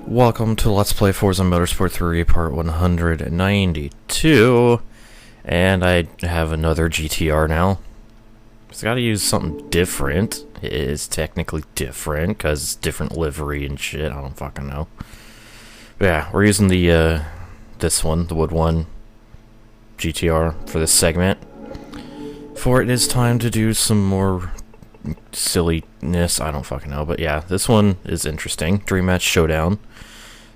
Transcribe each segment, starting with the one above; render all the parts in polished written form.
Welcome to Let's Play Forza Motorsport 3, part 192, and I have another GTR now. It's gotta use something different. It is technically different, because it's different livery and shit, I don't fucking know. But yeah, we're using the, this one, the wood one, GTR, for this segment. For it is time to do some more silliness, I don't fucking know, but yeah, this one is interesting. Dream Match Showdown.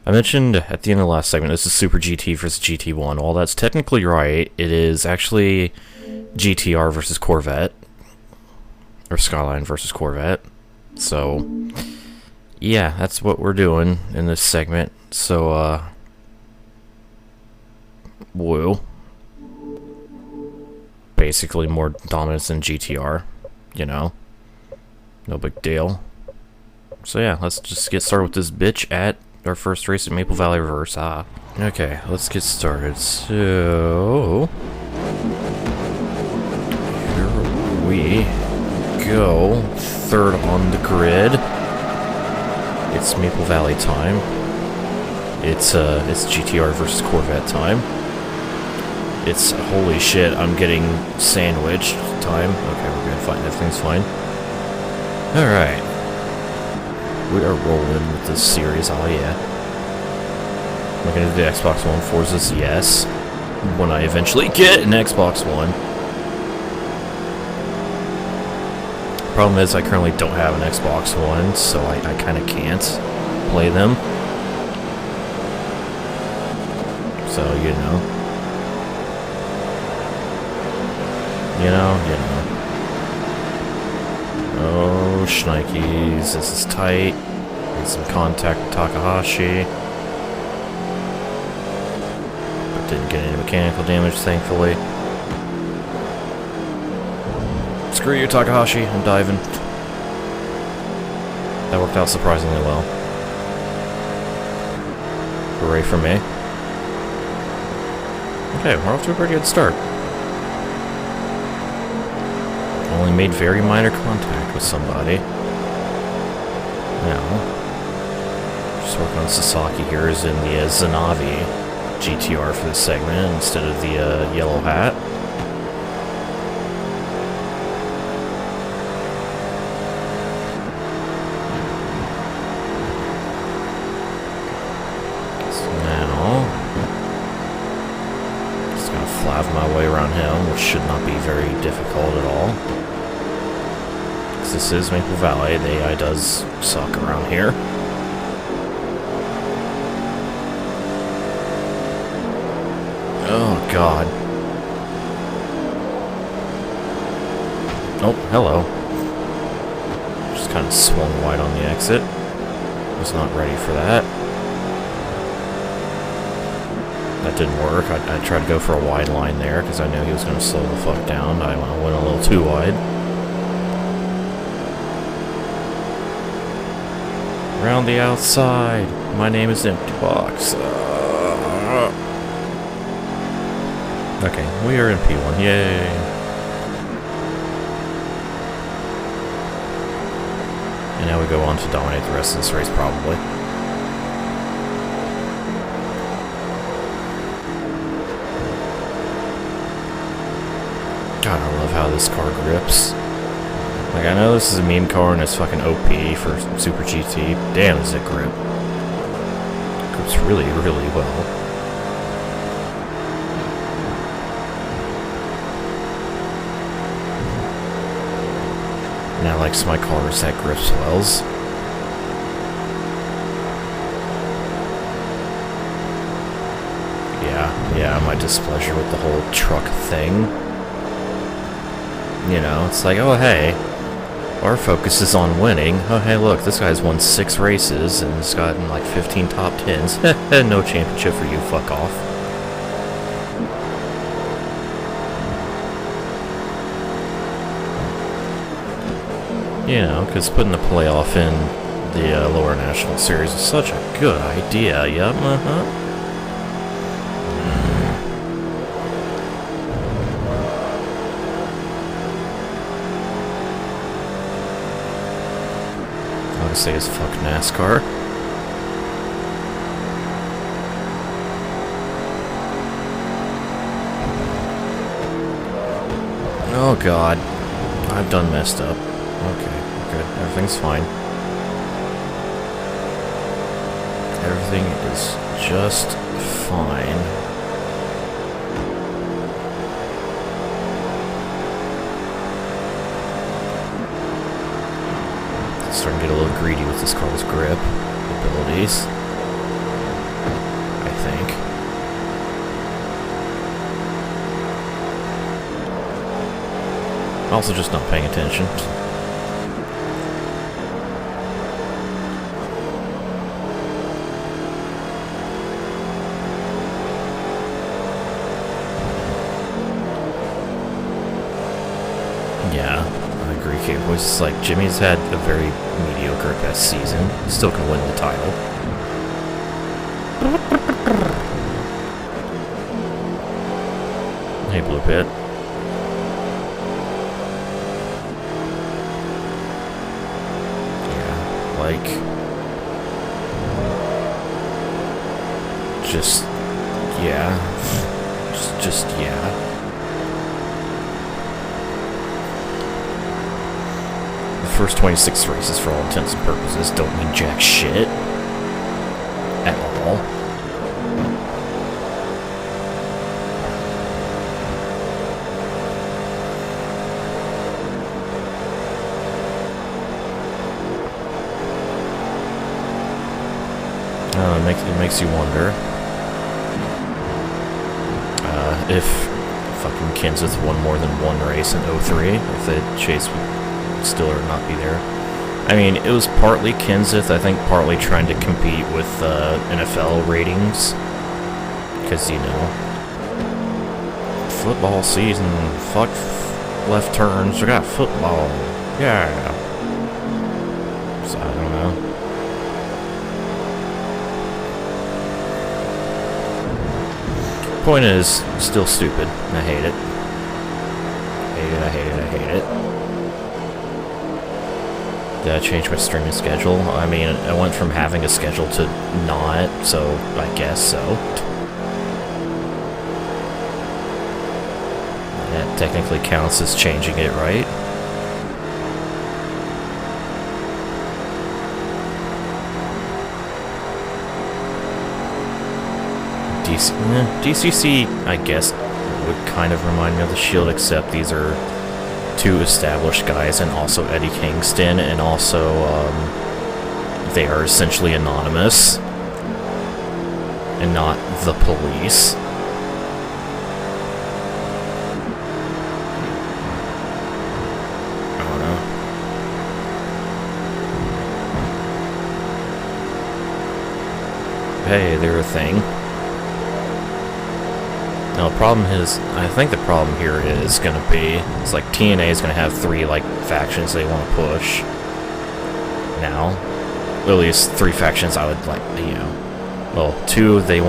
I mentioned at the end of the last segment, this is Super GT versus GT1. Well, that's technically right. It is actually GTR versus Corvette. Or Skyline versus Corvette. So, yeah, that's what we're doing in this segment. So, woo. Basically more dominance than GTR, you know? No big deal. So yeah, let's just get started with this bitch at our first race at Maple Valley Reverse. Okay, let's get started. So here we go. Third on the grid. It's Maple Valley time. It's GTR versus Corvette time. It's holy shit, I'm getting sandwiched time. Okay, we're good, fine, everything's fine. Alright. We are rolling with this series, oh yeah. Am I gonna do the Xbox One Forzas? Yes. When I eventually get an Xbox One. Problem is, I currently don't have an Xbox One, so I kinda can't play them. So, you know. You know. Oh, shnikes, this is tight. Need some contact with Takahashi. But didn't get any mechanical damage, thankfully. Screw you, Takahashi, I'm diving. That worked out surprisingly well. Hooray for me. Okay, we're off to a pretty good start. Only made very minor contact with somebody. Now, just working on Sasaki here is in the Zanavi GTR for this segment instead of the yellow hat. So now, just gonna flav my way around him, which should not be very difficult at all. This is Maple Valley, the AI does suck around here. Oh god. Oh, hello. Just kind of swung wide on the exit. Was not ready for that. That didn't work. I tried to go for a wide line there because I knew he was going to slow the fuck down. I went a little too wide. Around the outside. My name is Empty Box. Okay, we are in P1. Yay. And now we go on to dominate the rest of this race, probably. God, I love how this car grips. Like, I know this is a meme car and it's fucking OP for Super GT. Damn, does it grip. It grips really, really well. And I like my cars that grips wells. Yeah, my displeasure with the whole truck thing. You know, it's like, oh hey, our focus is on winning. Oh hey look, this guy's won 6 races and he's gotten like 15 top 10s. No championship for you, fuck off. You know, because putting the playoff in the lower national series is such a good idea. Yep, Say is fuck NASCAR. Oh god. I've done messed up. Okay, good. Everything's fine. Everything is just fine. Starting to get a little greedy with this car's grip abilities, I think. Also just not paying attention. Yeah, I agree, Cable. It's just like Jimmy's had a very mediocre best season. Still can win the title. Hey, Blue Pit. Yeah, like... Just... Yeah. Just yeah. The first 26 races, for all intents and purposes, don't mean jack shit. At all. It makes you wonder if fucking Kansas won more than one race in 03, if the chase would still or not be there. I mean, it was partly Kenseth, I think partly trying to compete with NFL ratings. Because, you know, football season, fuck left turns, we got football, yeah. So, I don't know. Point is, still stupid, and I hate it. I hate it. Did I change my streaming schedule? I mean, I went from having a schedule to not, so I guess so. That technically counts as changing it, right? DCC, I guess, would kind of remind me of the Shield, except these are two established guys, and also Eddie Kingston, and also they are essentially anonymous and not the police. I don't know. Hey, they're a thing. Now, the problem is, I think the problem here is going to be, it's like TNA is going to have three, like, factions they want to push. Now, at least three factions I would like, you know, well, two they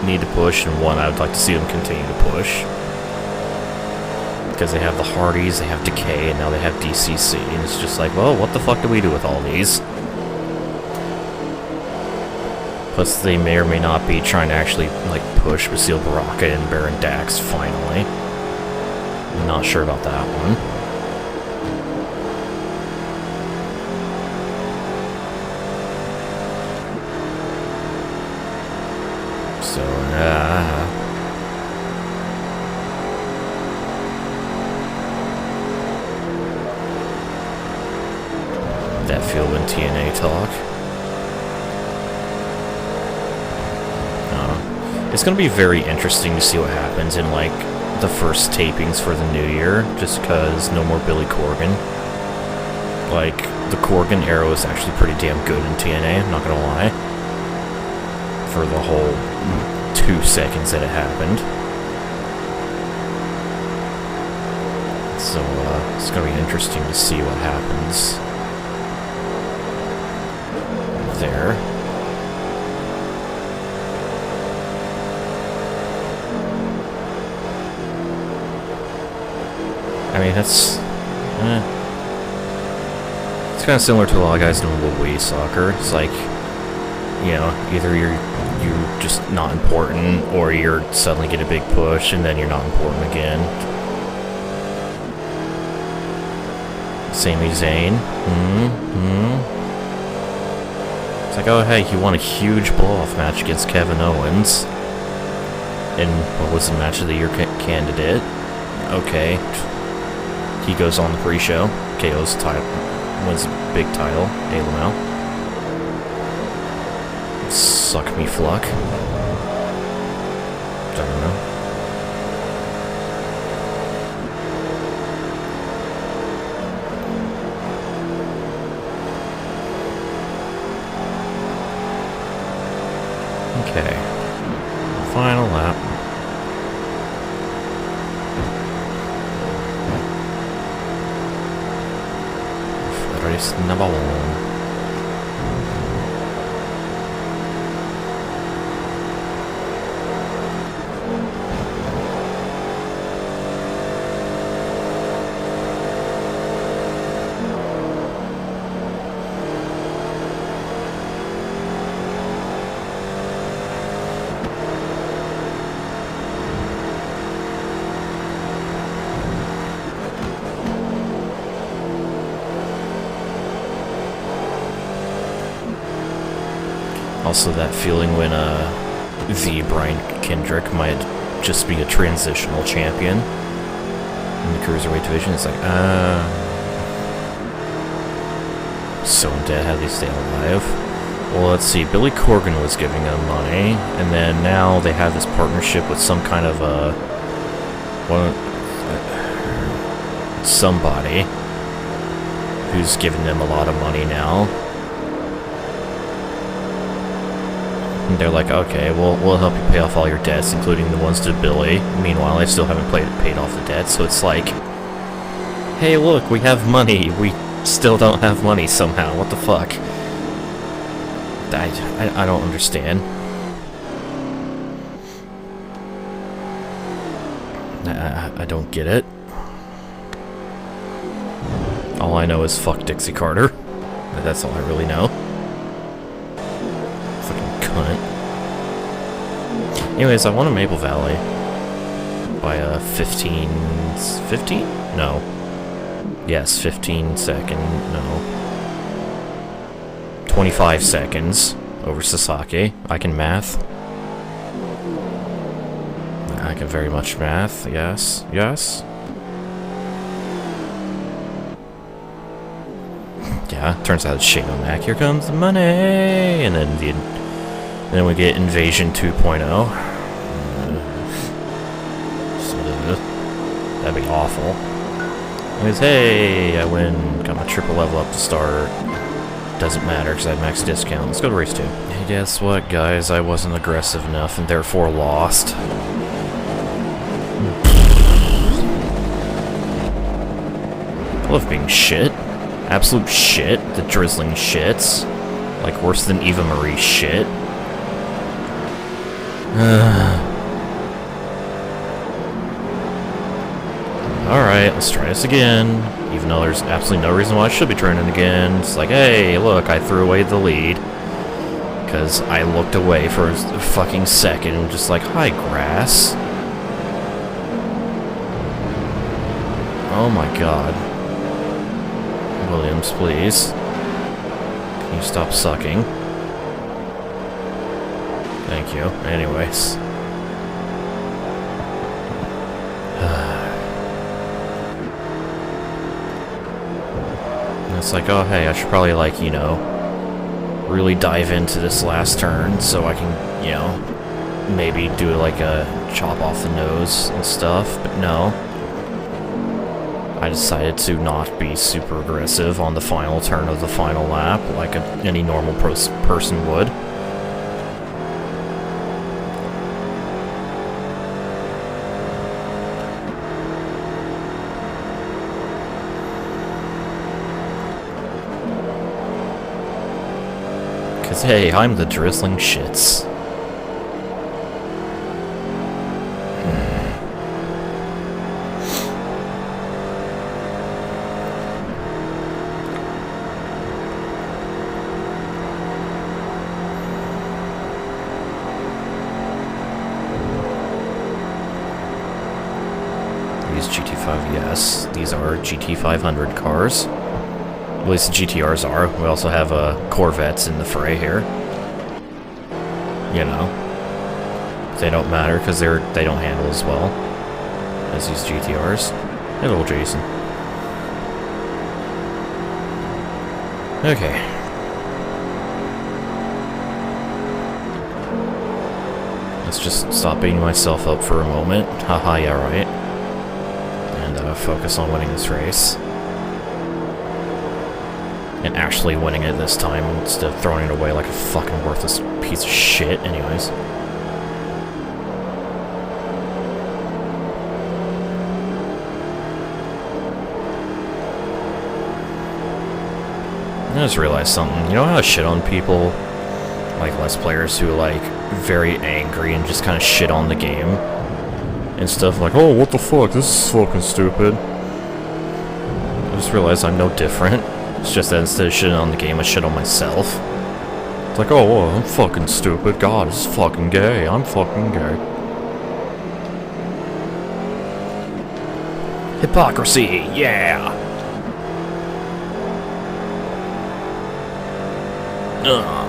need to push, and one I would like to see them continue to push. Because they have the Hardys, they have Decay, and now they have DCC, and it's just like, well, what the fuck do we do with all these? Plus, they may or may not be trying to actually, like, push Basil Baraka and Baron Dax, finally. I'm not sure about that one. So, that field in TNA talk. It's going to be very interesting to see what happens in, like, the first tapings for the new year, just because no more Billy Corgan. Like, the Corgan arrow is actually pretty damn good in TNA, I'm not going to lie. For the whole 2 seconds that it happened. So, it's going to be interesting to see what happens there. I mean, it's kind of similar to a lot of guys doing Wii soccer. It's like, you know, either you're just not important, or you're suddenly get a big push, and then you're not important again. Sami Zayn. It's like, oh hey, he won a huge blow-off match against Kevin Owens. In what was the match of the year candidate. Okay. He goes on the pre-show. KO's title. Wins a big title. Halo now. Suck me fluck. I don't know. Okay. Final lap. Race number 1. Also that feeling when the Brian Kendrick might just be a transitional champion in the Cruiserweight division. It's like, so dead, how do they stay alive? Well, let's see, Billy Corgan was giving them money, and then now they have this partnership with some kind of somebody who's giving them a lot of money now. And they're like, okay, we'll help you pay off all your debts, including the ones to Billy. Meanwhile, I still haven't paid off the debt, so it's like, hey, look, we have money. We still don't have money somehow. What the fuck? I don't understand. I don't get it. All I know is fuck Dixie Carter. That's all I really know. Anyways, I won a Maple Valley by 15? No. Yes, 15 second, no. 25 seconds over Sasaki. I can math. I can very much math, yes, yes. Yeah, turns out it's Shane O'Mac. Here comes the money! And then we get Invasion 2.0. That'd be awful. Anyways, hey, I win. Got my triple level up to start. Doesn't matter because I have max discount. Let's go to race 2. Hey, guess what, guys? I wasn't aggressive enough and therefore lost. I love being shit. Absolute shit. The drizzling shits. Like worse than Eva Marie's shit. Alright, let's try this again. Even though there's absolutely no reason why I should be trying it again. It's like, hey, look, I threw away the lead. Because I looked away for a fucking second and just like, hi, grass. Oh my god. Williams, please. Can you stop sucking? Thank you. Anyways. It's like, oh hey, I should probably, like, you know, really dive into this last turn so I can, you know, maybe do like a chop off the nose and stuff, but no. I decided to not be super aggressive on the final turn of the final lap like any normal person would. Because, hey, I'm the drizzling shits. These GT5, yes, these are GT500 cars. At least the GTRs are. We also have Corvettes in the fray here. You know. They don't matter because they don't handle as well as these GTRs. Hello, Jason. Okay. Let's just stop beating myself up for a moment. Haha, yeah, right. And focus on winning this race. And actually winning it this time instead of throwing it away like a fucking worthless piece of shit anyways. I just realized something. You know how I shit on people, like Let's Players who like very angry and just kind of shit on the game and stuff like, oh, what the fuck, this is fucking stupid. I just realized I'm no different. It's just that instead of shitting on the game, I shit on myself. It's like, oh, well, I'm fucking stupid. God, it's fucking gay. I'm fucking gay. Hypocrisy, yeah! Ugh.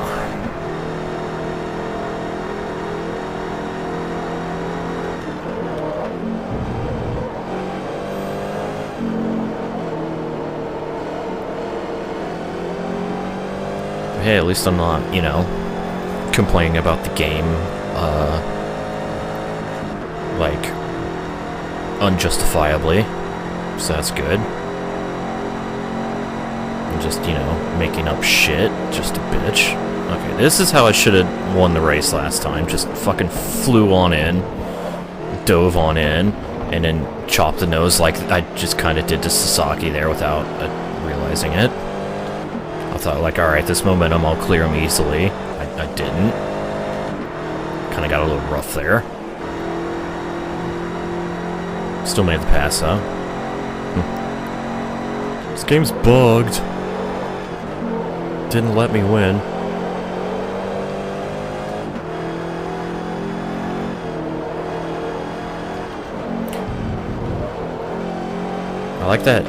Hey, at least I'm not, you know, complaining about the game, like, unjustifiably, so that's good. I'm just, you know, making up shit, just a bitch. Okay, this is how I should have won the race last time, just fucking flew on in, dove on in, and then chopped the nose like I just kind of did to Sasaki there without realizing it. I thought, like, alright, this momentum, I'll clear him easily. I didn't. Kind of got a little rough there. Still made the pass, though. This game's bugged. Didn't let me win. I like that,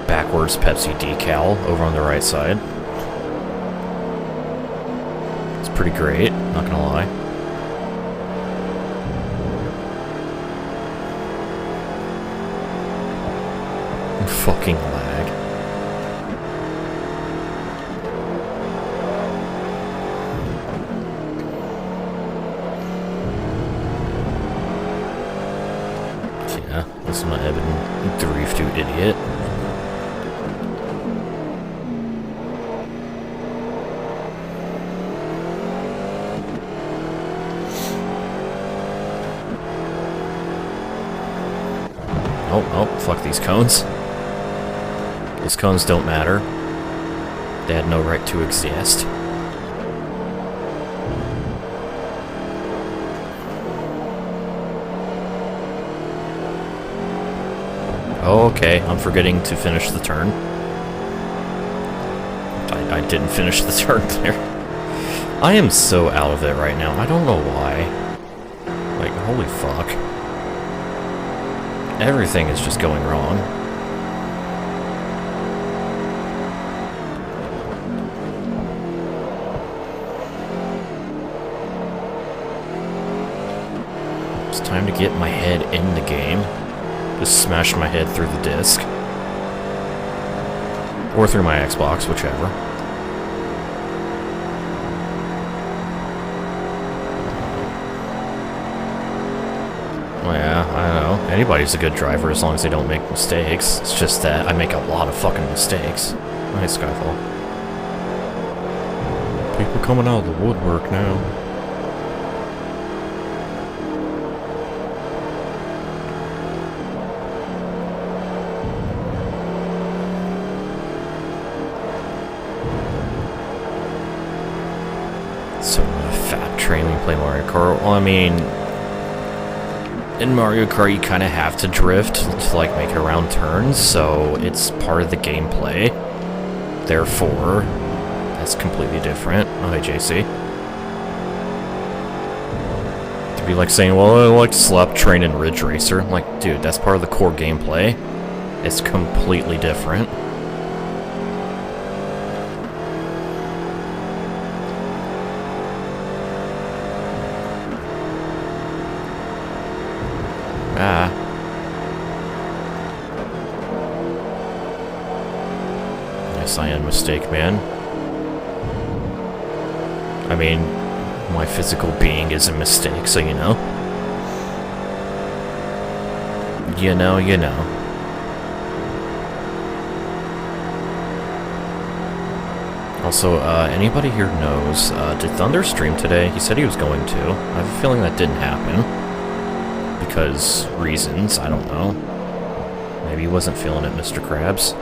backwards Pepsi decal over on the right side. It's pretty great, not gonna lie. Fucking lag. Yeah, this is my Evan Drift, you idiot. Oh, fuck these cones. These cones don't matter. They had no right to exist. Oh, okay, I'm forgetting to finish the turn. I didn't finish the turn there. I am so out of it right now. I don't know why. Like, holy fuck. Everything is just going wrong. It's time to get my head in the game. Just smash my head through the disc. Or through my Xbox, whichever. Well, yeah, I don't know. Anybody's a good driver as long as they don't make mistakes. It's just that I make a lot of fucking mistakes. Nice, Skyfall. People coming out of the woodwork now. So fat train when you play Mario Kart. Well, I mean, in Mario Kart you kind of have to drift to like make it around turns, so it's part of the gameplay. Therefore, that's completely different. Oh, hey, JC. To be like saying, well, I like Slap Train and Ridge Racer. I'm like, dude, that's part of the core gameplay. It's completely different. cyan mistake, man. I mean, my physical being is a mistake, so you know. You know, you know. Also, anybody here knows, did Thunder stream today? He said he was going to. I have a feeling that didn't happen. Because reasons, I don't know. Maybe he wasn't feeling it, Mr. Krabs.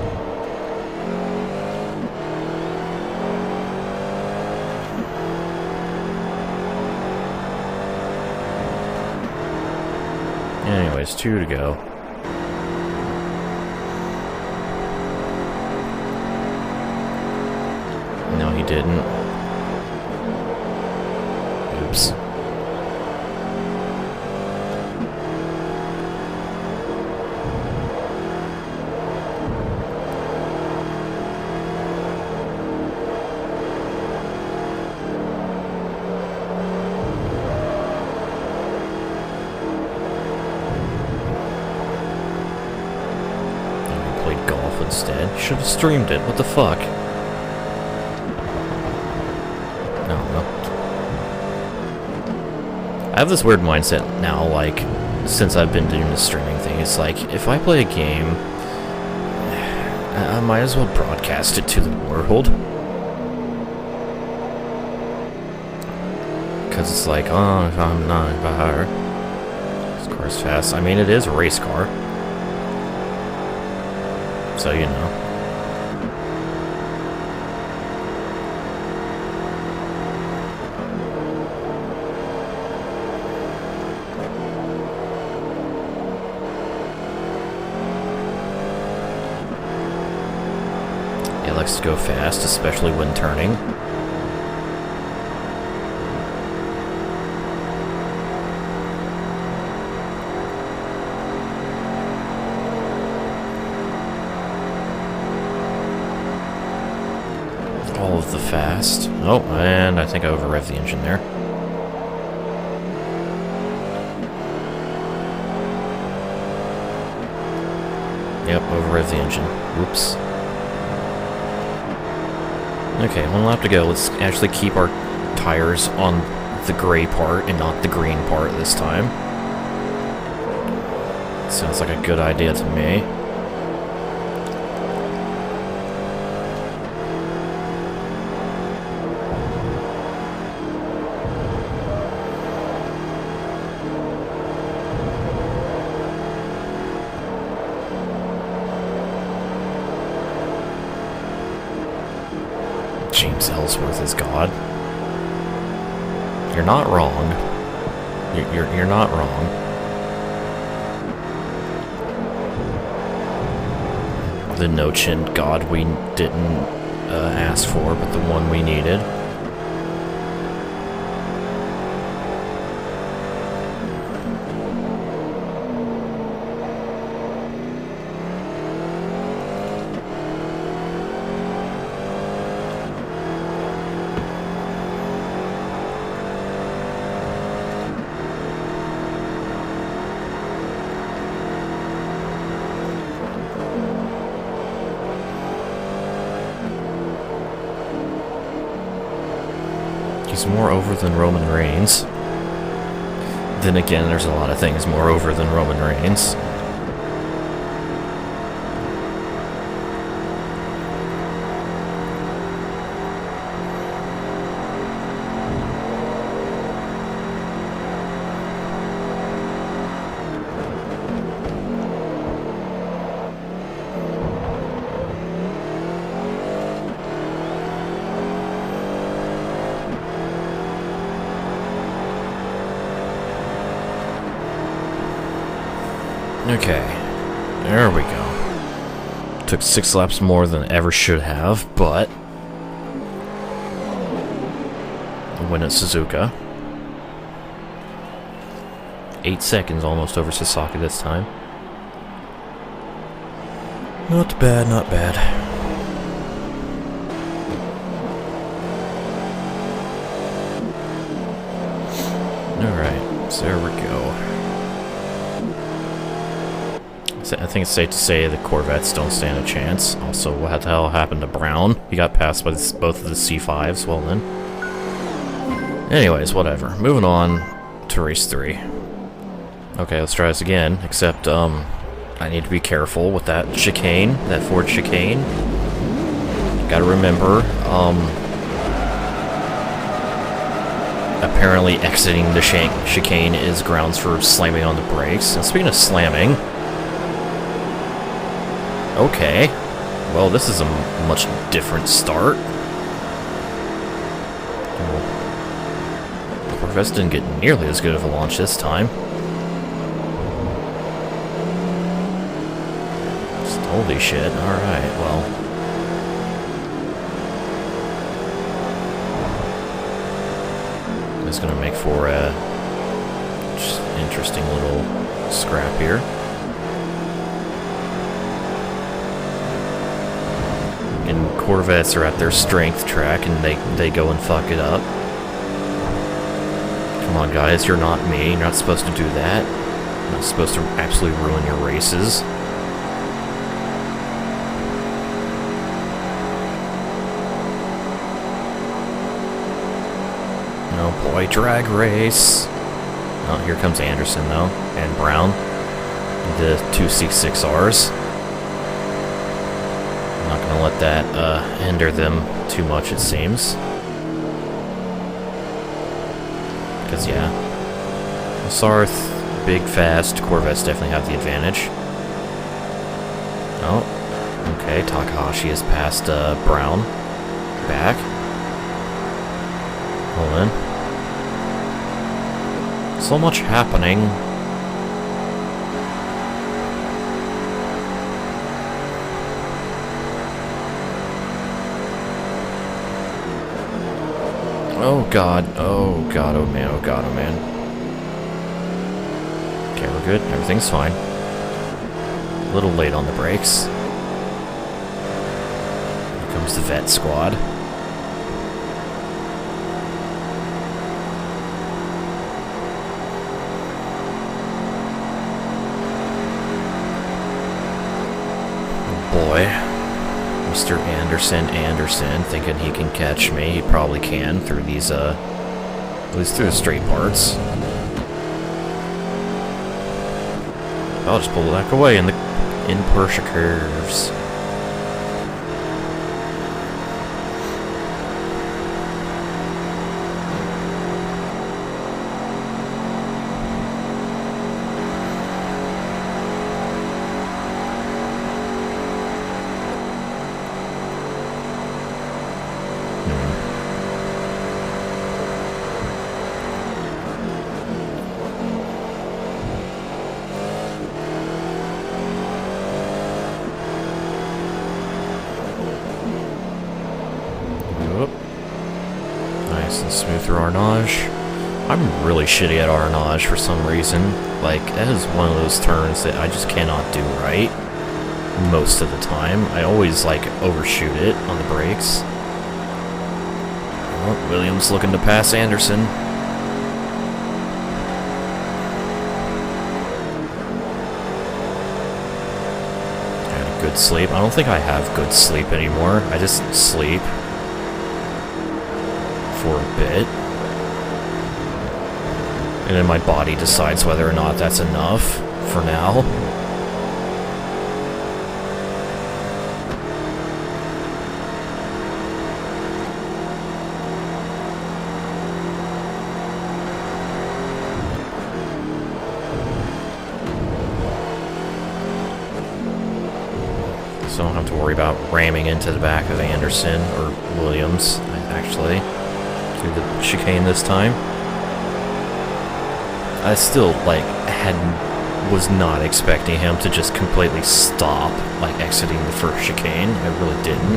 Anyways, 2 to go. No, he didn't. Oops. Played golf instead. Should have streamed it. What the fuck? I have this weird mindset now, like, since I've been doing the streaming thing. It's like, if I play a game, I might as well broadcast it to the world. Because it's like, oh, I'm not a car. This car's fast. I mean, it is a race car. So, you know. Likes to go fast, especially when turning. All of the fast. Oh, and I think I over-revved the engine there. Yep, over-revved the engine. Whoops. Okay, 1 lap to go. Let's actually keep our tires on the gray part and not the green part this time. Sounds like a good idea to me. James Ellsworth is God. You're not wrong. You're not wrong. The no-chin God we didn't ask for, but the one we needed. He's more over than Roman Reigns. Then again, there's a lot of things more over than Roman Reigns. Okay, there we go. Took 6 laps more than ever should have, but the win at Suzuka. 8 seconds almost over Sasaki this time. Not bad, not bad. Alright, so there we go. I think it's safe to say the Corvettes don't stand a chance. Also, what the hell happened to Brown? He got passed by both of the C5s. Well then. Anyways, whatever. Moving on to race 3. Okay, let's try this again. Except, I need to be careful with that chicane, that Ford chicane. Gotta remember, apparently exiting the chicane is grounds for slamming on the brakes. And speaking of slamming... Okay. Well, this is a much different start. Well, Corvettes didn't get nearly as good of a launch this time. Holy shit, alright, well. It's gonna make for a just interesting little scrap here. And Corvettes are at their strength track and they go and fuck it up. Come on guys, you're not me, you're not supposed to do that. You're not supposed to absolutely ruin your races. Oh boy, drag race. Oh, here comes Anderson though, and Brown, the two C6Rs. I'm not gonna let that hinder them too much, it seems. Because yeah, Sarth, big, fast Corvettes definitely have the advantage. Oh, okay, Takahashi has passed Brown. Back. Hold on. So much happening. Oh god, oh god, oh man, oh god, oh man. Okay, we're good, everything's fine. A little late on the brakes. Here comes the vet squad. Boy, Mr. Anderson, thinking he can catch me. He probably can through these, at least through the straight parts. I'll just pull the back away in Porsche curves. Nice and smooth through Arnage. I'm really shitty at Arnage for some reason. Like, that is one of those turns that I just cannot do right most of the time. I always, like, overshoot it on the brakes. Well, Williams looking to pass Anderson. Had a good sleep. I don't think I have good sleep anymore. I just sleep for a bit. And then my body decides whether or not that's enough for now. So I don't have to worry about ramming into the back of Anderson or Williams, actually, through the chicane this time. I still, like, was not expecting him to just completely stop, like, exiting the first chicane. I really didn't.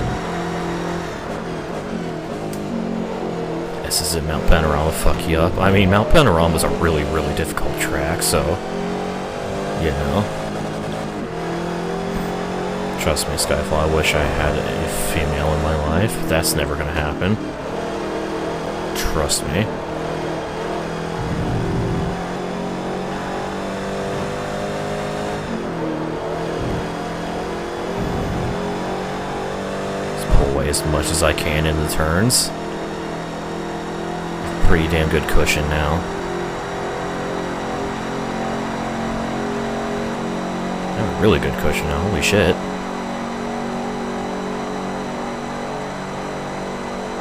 This is it, Mount Panorama fuck you up. I mean, Mount Panorama is a really, really difficult track, so, you know. Trust me, Skyfall, I wish I had a female in my life. That's never gonna happen. Trust me. as much as I can in the turns. Pretty damn good cushion now. I have a really good cushion now, holy shit.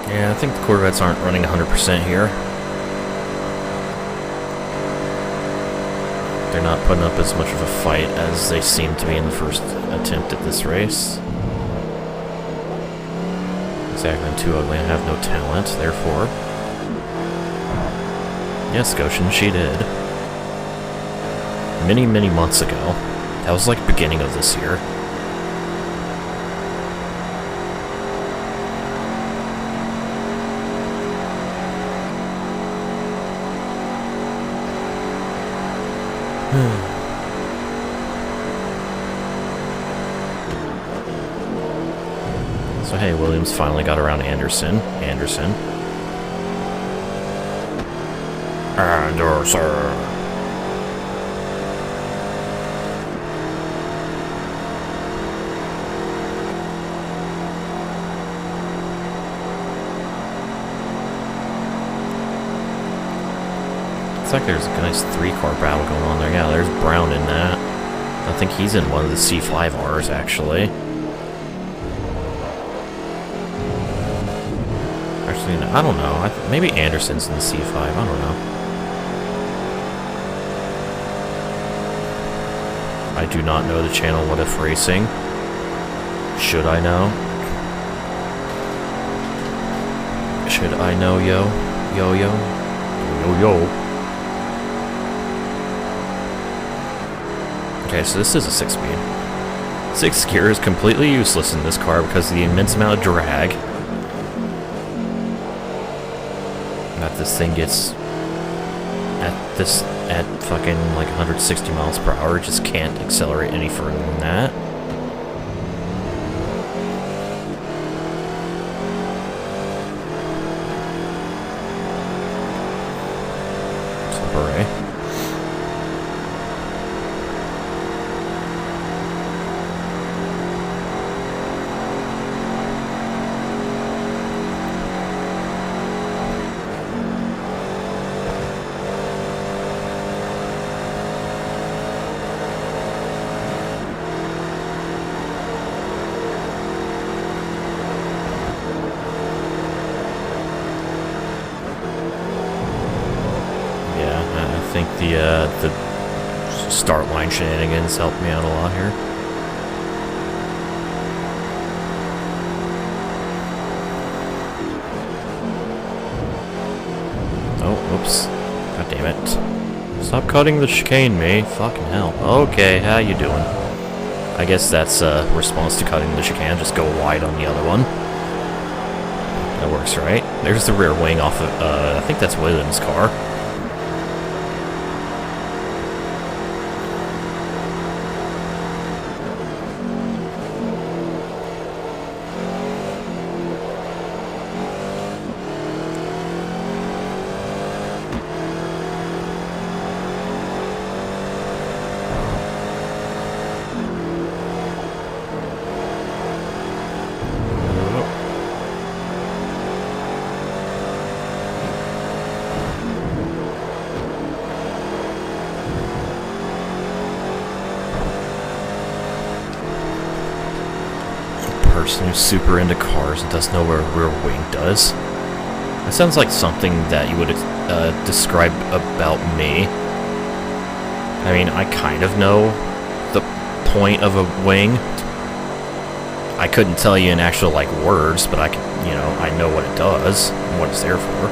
Yeah, I think the Corvettes aren't running 100% here. They're not putting up as much of a fight as they seemed to be in the first attempt at this race. Exactly, I'm too ugly, I have no talent, therefore. Yes, Goshen, she did. Many, many months ago. That was like beginning of this year. So hey, Williams finally got around Anderson. Anderson. Looks like there's a nice 3-car battle going on there. Yeah, there's Brown in that. I think he's in one of the C5Rs, actually. Actually, no, I don't know. Maybe Anderson's in the C5. I don't know. I do not know the channel What If Racing. Should I know? Should I know, yo? Yo, yo? Yo, yo. Okay, so this is a 6-speed. 6th gear is completely useless in this car because of the immense amount of drag that this thing gets at fucking like 160 miles per hour. It just can't accelerate any further than that. So hooray. I think the start line shenanigans helped me out a lot here. Oh, whoops. God damn it. Stop cutting the chicane, me. Fucking hell. Okay, how you doing? I guess that's a response to cutting the chicane. Just go wide on the other one. That works, right? There's the rear wing off of, I think that's Williams' car. Person who's super into cars and doesn't know what a rear wing does. That sounds like something that you would describe about me. I mean, I kind of know the point of a wing. I couldn't tell you in actual, like, words, but I can, you know, I know what it does and what it's there for.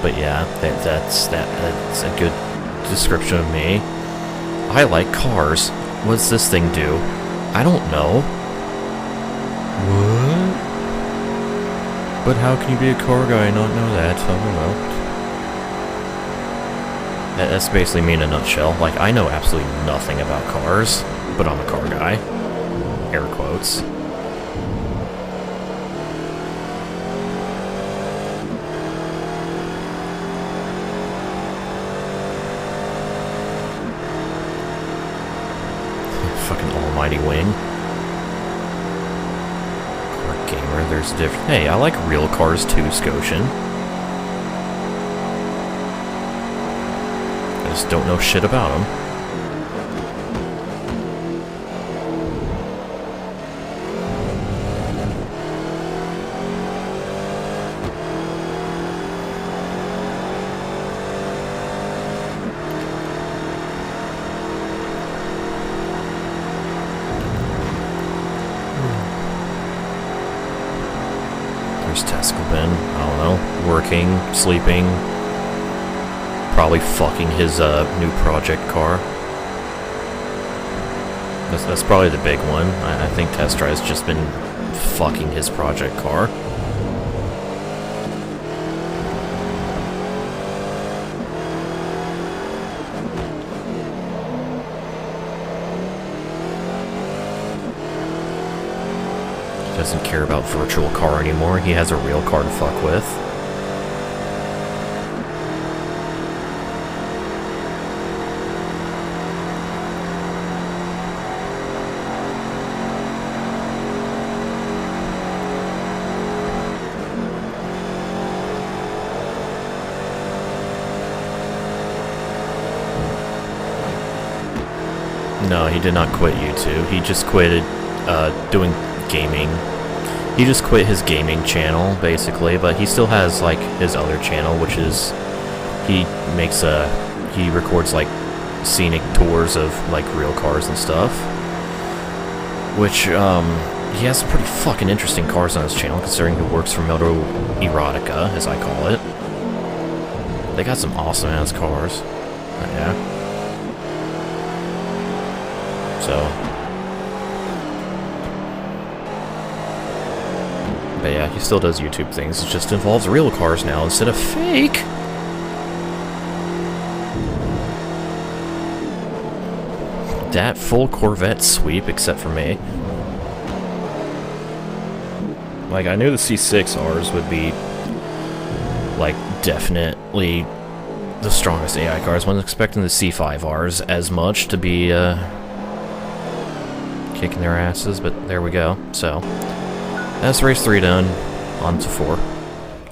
But yeah, that's a good description of me. I like cars. What's this thing do? I don't know. What? But how can you be a car guy and not know that? I don't know. That's basically me in a nutshell. Like, I know absolutely nothing about cars, but I'm a car guy. Air quotes. Mighty Wing. Car Gamer, there's a different... Hey, I like real cars too, Scotian. I just don't know shit about them. Tescobin, I don't know, working, sleeping, probably fucking his new project car. That's probably the big one. I think Testra's just been fucking his project car. Doesn't care about virtual car anymore. He has a real car to fuck with. No, he did not quit YouTube. He just quitted doing gaming. He just quit his gaming channel, basically, but he still has, like, his other channel, which is, he records, like, scenic tours of, like, real cars and stuff. Which, he has some pretty fucking interesting cars on his channel, considering he works for Moto Erotica, as I call it. They got some awesome-ass cars. Yeah. So... But yeah, he still does YouTube things. It just involves real cars now instead of fake. That full Corvette sweep, except for me. Like, I knew the C6Rs would be, like, definitely the strongest AI cars. I wasn't expecting the C5Rs as much to be, kicking their asses, but there we go. So... that's race 3 done. On to 4.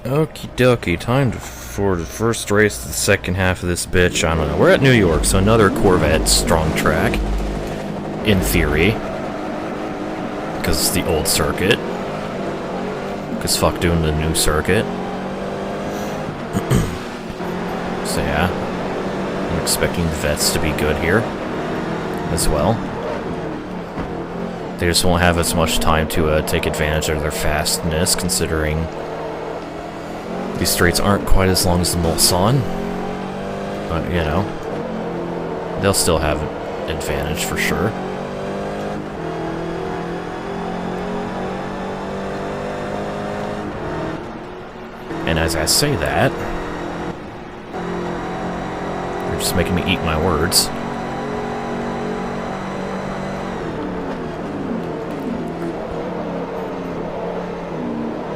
Okie dokie, time for the first race of the second half of this bitch. I don't know. We're at New York, so another Corvette strong track. In theory. Because it's the old circuit. Because fuck doing the new circuit. So yeah. I'm expecting the vets to be good here. As well. They just won't have as much time to take advantage of their fastness, considering these straights aren't quite as long as the Mulsanne. But, you know, they'll still have an advantage for sure. And as I say that, you're just making me eat my words.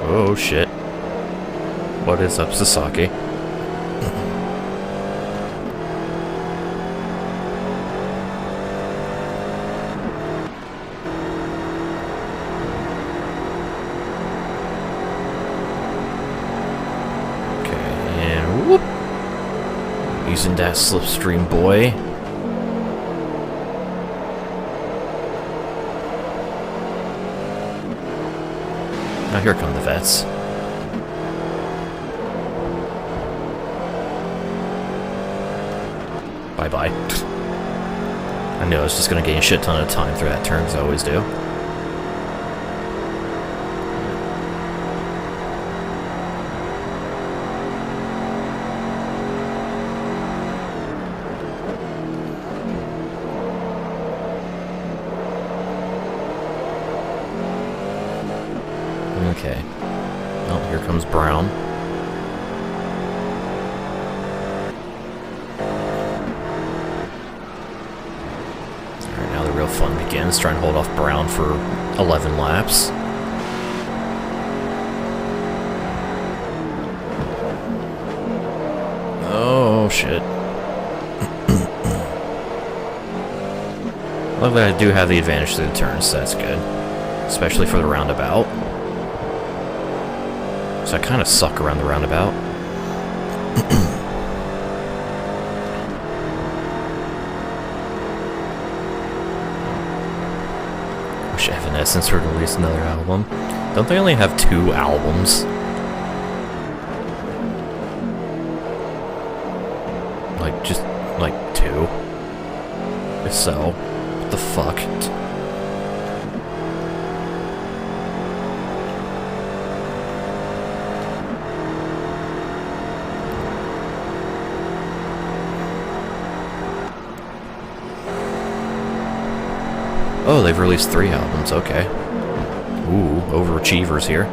Oh shit. What is up, Sasaki? Okay, and whoop! Using that slipstream boy. Now here come the vets. Bye-bye. I knew I was just gonna gain a shit ton of time through that turn, as I always do. Okay. Oh, here comes Brown. Alright, now the real fun begins. Try and hold off Brown for 11 laps. Oh, shit. Luckily, I do have the advantage to the turns, so that's good. Especially for the roundabout. So I kind of suck around the roundabout. Wish Evanescence would release another album. Don't they only have 2 albums? Like, just, like, 2? If so, what the fuck? Oh, they've released 3 albums, okay. Ooh, overachievers here.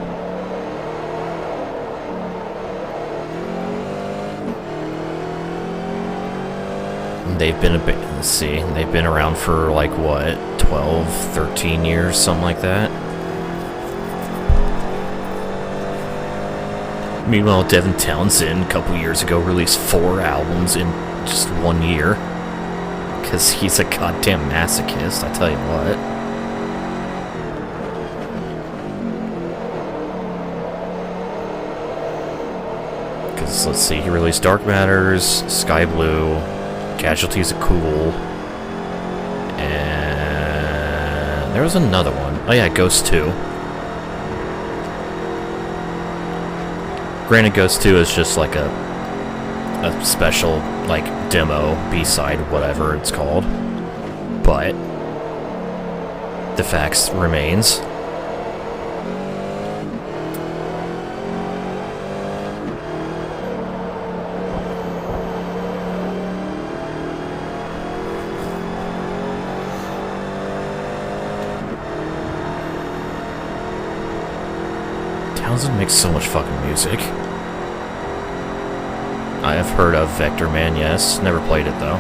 They've been let's see, they've been around for like what, 12, 13 years, something like that. Meanwhile, Devin Townsend a couple years ago released 4 albums in just 1 year. Because he's a goddamn masochist, I tell you what. Because, let's see, he released Dark Matters, Sky Blue, Casualties of Cool, and there was another one. Oh yeah, Ghost 2. Granted, Ghost 2 is just like a special, like, demo, B-side, whatever it's called. But the facts remains. Townsend makes so much fucking music. I have heard of Vector Man, yes. Never played it, though.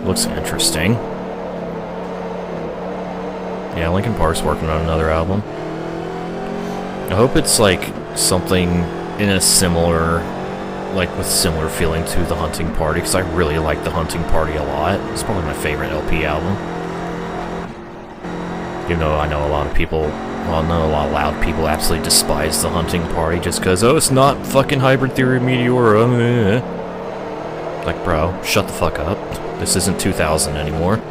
Looks interesting. Yeah, Linkin Park's working on another album. I hope it's, like, something in a similar... like, with similar feeling to The Hunting Party, because I really like The Hunting Party a lot. It's probably my favorite LP album. Even though I know a lot of people... well, I know a lot of loud people absolutely despise The Hunting Party just because, oh, it's not fucking Hybrid Theory Meteora. Like, bro, shut the fuck up. This isn't 2000 anymore.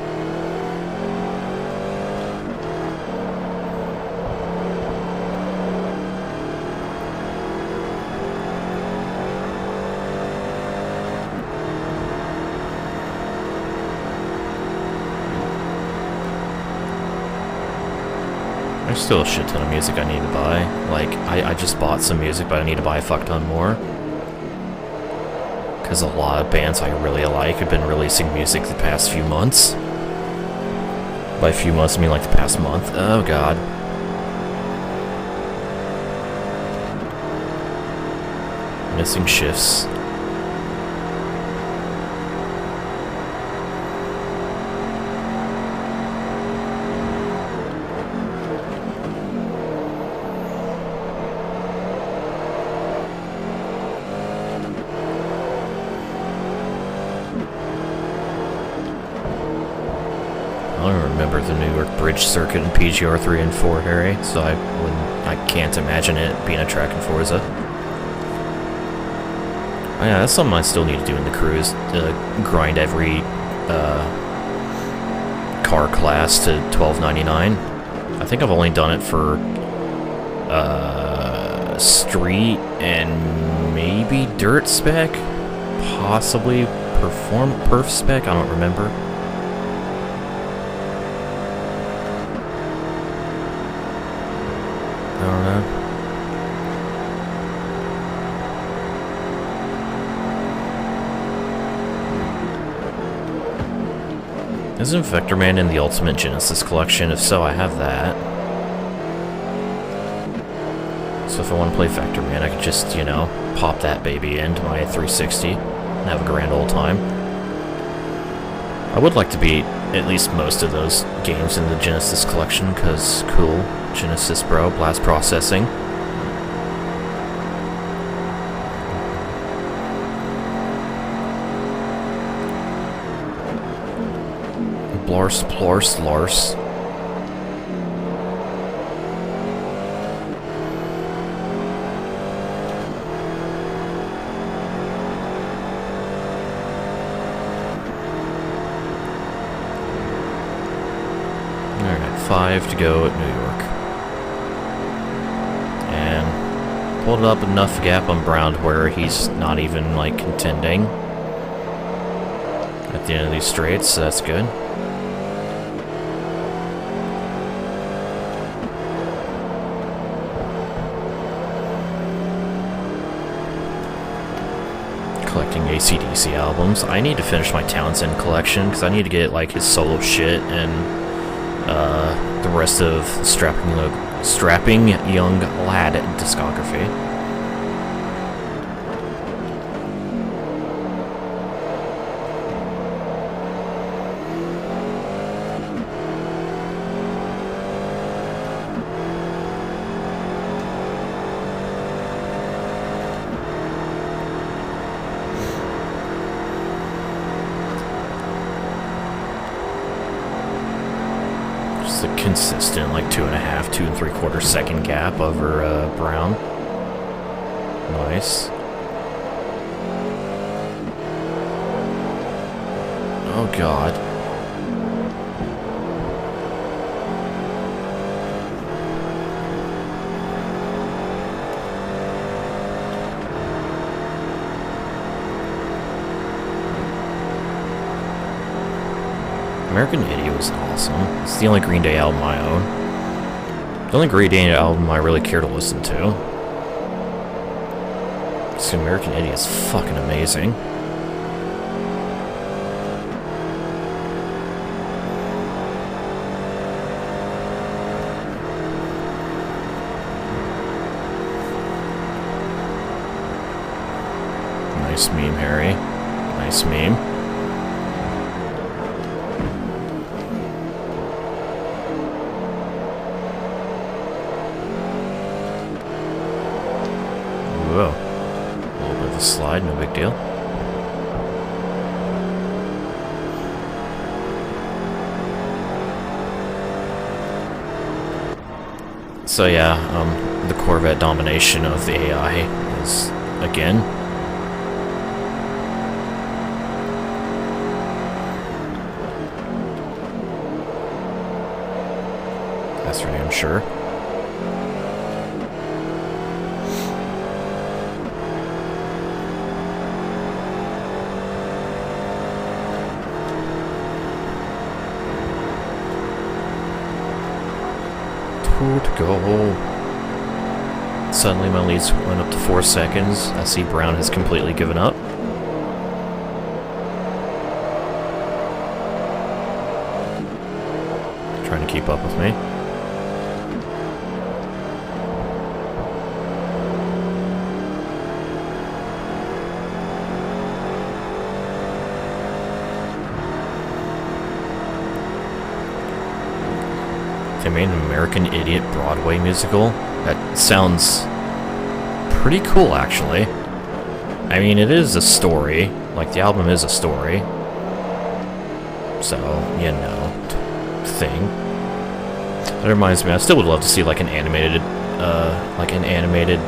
There's still a shit ton of music I need to buy. Like, I just bought some music, but I need to buy a fuck ton more. Because a lot of bands I really like have been releasing music the past few months. By a few months, I mean like the past month. Oh god. Missing shifts. I don't remember the New York Bridge Circuit in PGR 3 and 4, Harry, so I can't imagine it being a track in Forza. Oh yeah, that's something I still need to do in the cruise, to grind every car class to $12.99. I think I've only done it for street and maybe dirt spec, possibly perf spec, I don't remember. I don't know. Isn't Vector Man in the Ultimate Genesis collection? If so, I have that. So if I want to play Vector Man, I could just, you know, pop that baby into my 360 and have a grand old time. I would like to beat at least most of those games in the Genesis collection, because cool. Genesis, bro. Blast processing. Blars, blars, blars. Alright, 5 to go at New York. And pulled up enough gap on Brown where he's not even, like, contending at the end of these straights, so that's good. Collecting AC/DC albums. I need to finish my Townsend collection, because I need to get, like, his solo shit and the rest of Strapping Young Lad discography. Just a consistent, like, 2.5, 2 3/4 second gap over Brown. Nice. Oh god. American Idiot was awesome. It's the only Green Day album I own. The only Green Day album I really care to listen to. This American Idiot is fucking amazing. Nice meme, Harry. Nice meme. Whoa. A little bit of a slide, no big deal. So yeah, the Corvette domination of the AI is, again, that's for damn sure. To go. Suddenly my leads went up to 4 seconds. I see Brown has completely given up. Trying to keep up with me. They made an American Idiot Broadway musical. That sounds pretty cool, actually. I mean, it is a story. Like, the album is a story. So, you know, thing. That reminds me, I still would love to see, like, an animated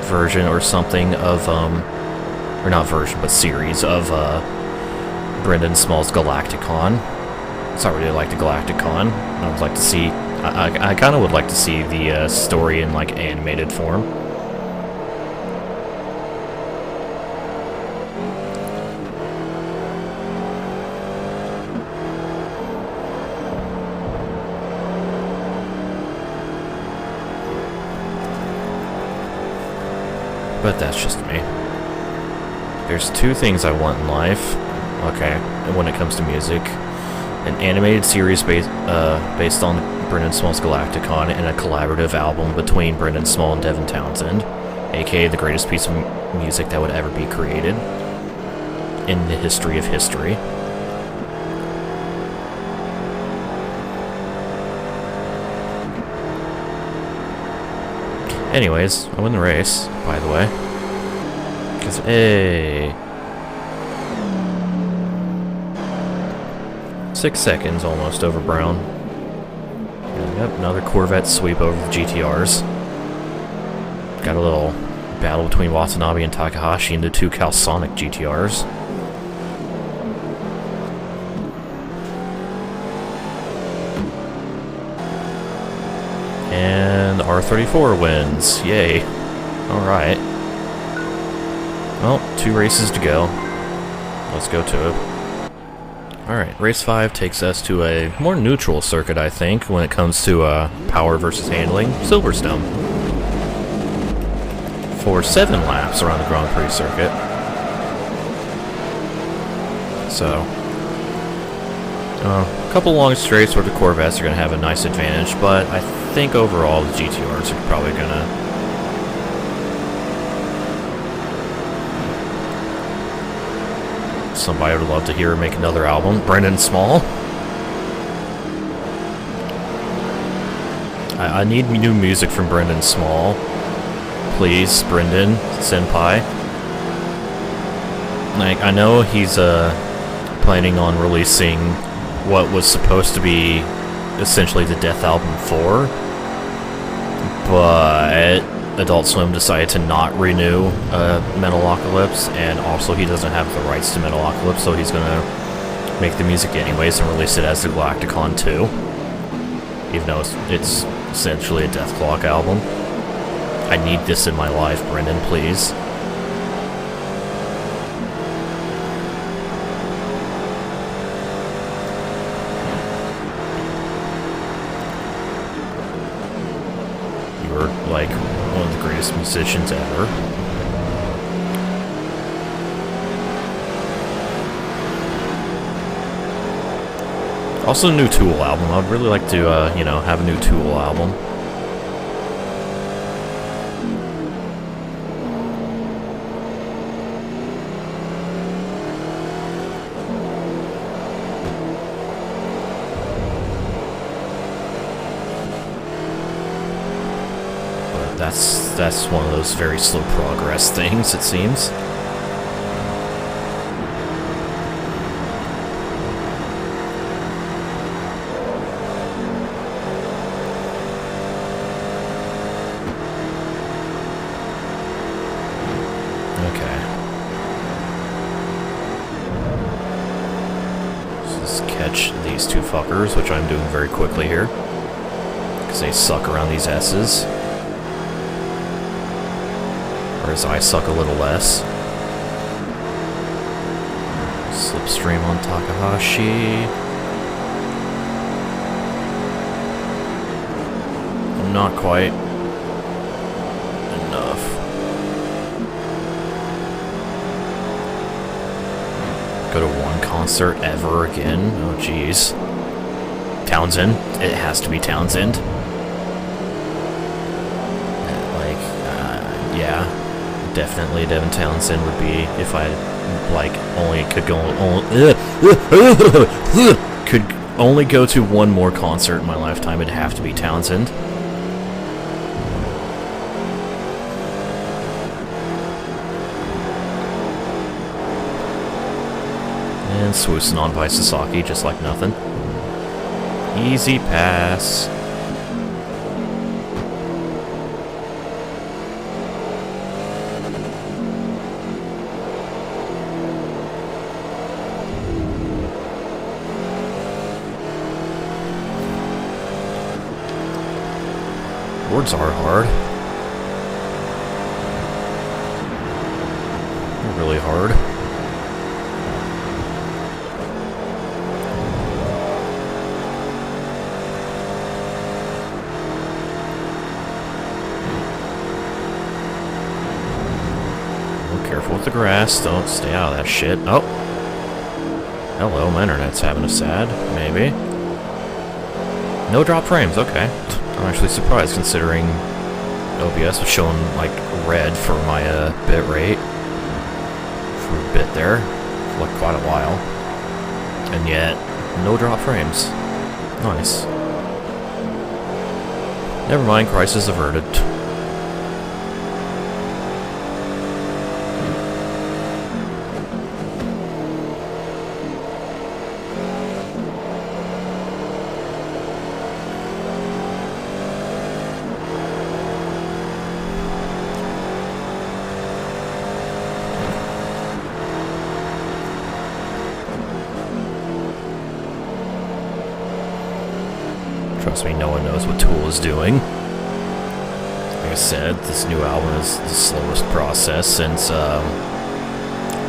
version or something of, or not version, but series of, Brendan Small's Galacticon. So I really like the Galacticon. I would like to see... I kind of would like to see the story in, like, animated form. But that's just me. There's two things I want in life. Okay, when it comes to music. An animated series based on Brendan Small's Galacticon, and a collaborative album between Brendan Small and Devin Townsend, aka the greatest piece of music that would ever be created in the history of history. Anyways, I win the race, by the way. Because, hey... 6 seconds almost over Brown. Yep, another Corvette sweep over the GTRs. Got a little battle between Watanabe and Takahashi and the two Calsonic GTRs. And R34 wins. Yay. Alright. Well, 2 races to go. Let's go to it. Alright, race 5 takes us to a more neutral circuit, I think, when it comes to power versus handling. Silverstone. For 7 laps around the Grand Prix circuit. So, a couple long straights where the Corvettes are going to have a nice advantage, but I think overall the GTRs are probably going to somebody would love to hear her make another album. Brendan Small. I need new music from Brendan Small. Please, Brendan Senpai. Like, I know he's planning on releasing what was supposed to be essentially the Death Album 4, but Adult Swim decided to not renew Metalocalypse, and also he doesn't have the rights to Metalocalypse, so he's gonna make the music anyways and release it as the Galacticon 2, even though it's essentially a Death Clock album. I need this in my life, Brendan, please. Like one of the greatest musicians ever. Also, a new Tool album. I'd really like to, you know, have a new Tool album. That's one of those very slow progress things, it seems. Okay. Let's just catch these two fuckers, which I'm doing very quickly here, because they suck around these S's. Whereas I suck a little less. Slipstream on Takahashi. Not quite enough. Go to one concert ever again? Oh jeez. Townsend. It has to be Townsend. Yeah. Definitely Devin Townsend would be if I like could only go to one more concert in my lifetime. It'd have to be Townsend. And swoosing on by Sasaki just like nothing. Easy pass. Words are hard. They're really hard. Oh, careful with the grass. Don't stay out of that shit. Oh. Hello, my internet's having a sad. Maybe. No drop frames. Okay. I'm actually surprised considering OBS was showing like red for my bit rate for a bit there, for like quite a while, and yet no drop frames. Nice. Never mind, crisis averted. Trust me, no one knows what Tool is doing. Like I said, this new album is the slowest process since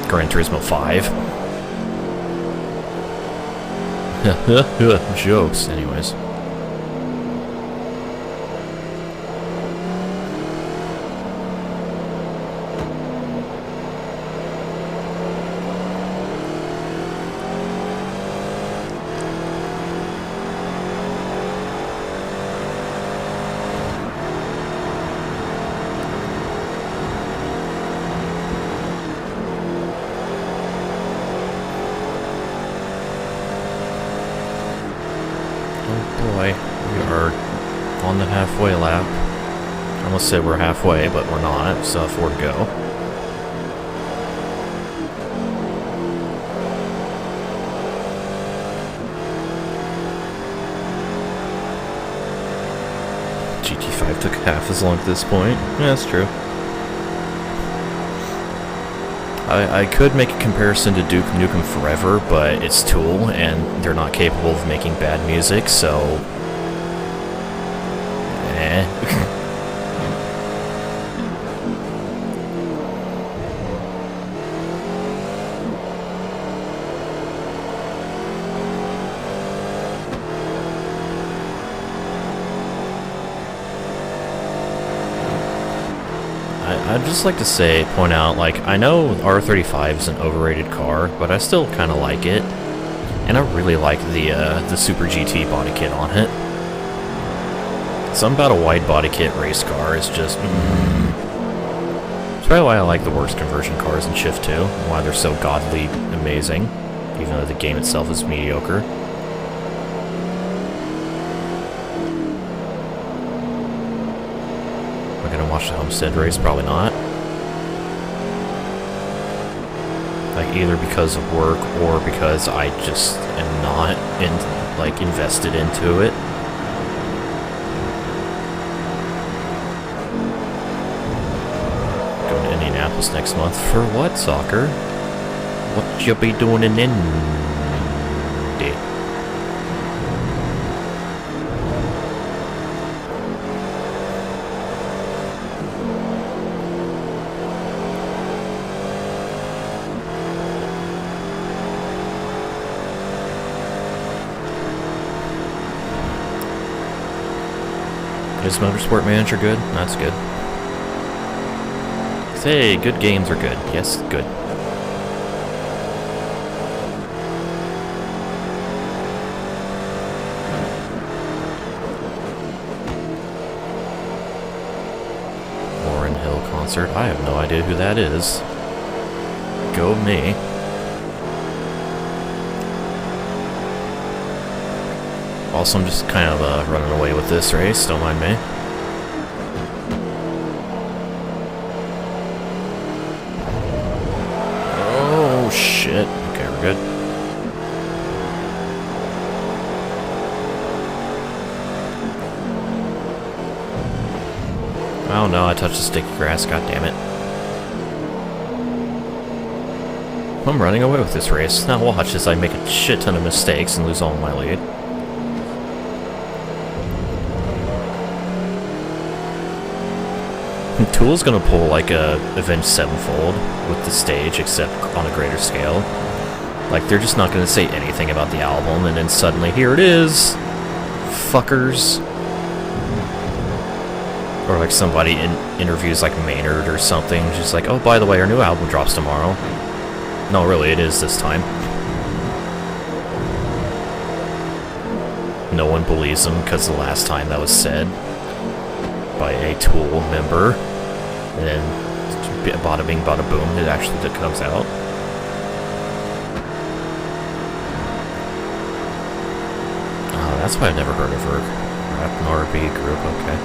Gran Turismo 5. Jokes, anyways. Boy, we are on the halfway lap. I almost said we're halfway, but we're not. So 4 to go. GT5 took half as long at this point. Yeah, that's true. I could make a comparison to Duke Nukem Forever, but it's Tool, and they're not capable of making bad music, so... eh. I'd just like to point out, like, I know R35 is an overrated car, but I still kind of like it. And I really like the Super GT body kit on it. Something about a wide body kit race car is just... It's probably why I like the worst conversion cars in Shift 2, and why they're so godly amazing, even though the game itself is mediocre. Watch the Homestead race? Probably not. Like, either because of work or because I just am not invested into it. Going to Indianapolis next month for what, soccer? What you be doing in Indy? Is Motorsport Manager good? That's good. Say, good games are good. Yes, good. Lauryn Hill concert. I have no idea who that is. Go me. Also, I'm just kind of running away with this race, don't mind me. Oh, shit. Okay, we're good. Oh no, I touched the sticky grass, god damn it. I'm running away with this race. Now watch as I make a shit ton of mistakes and lose all my lead. Tool's gonna pull like a Avenged Sevenfold with the stage, except on a greater scale. Like, they're just not gonna say anything about the album, and then suddenly, here it is! Fuckers. Or like somebody in interviews like Maynard or something, just like, oh, by the way, our new album drops tomorrow. No, really, it is this time. No one believes them, because the last time that was said by a Tool member, and then bada bing, bada boom, it actually comes out. Oh, that's why I've never heard of her. Rap and R&B group, okay.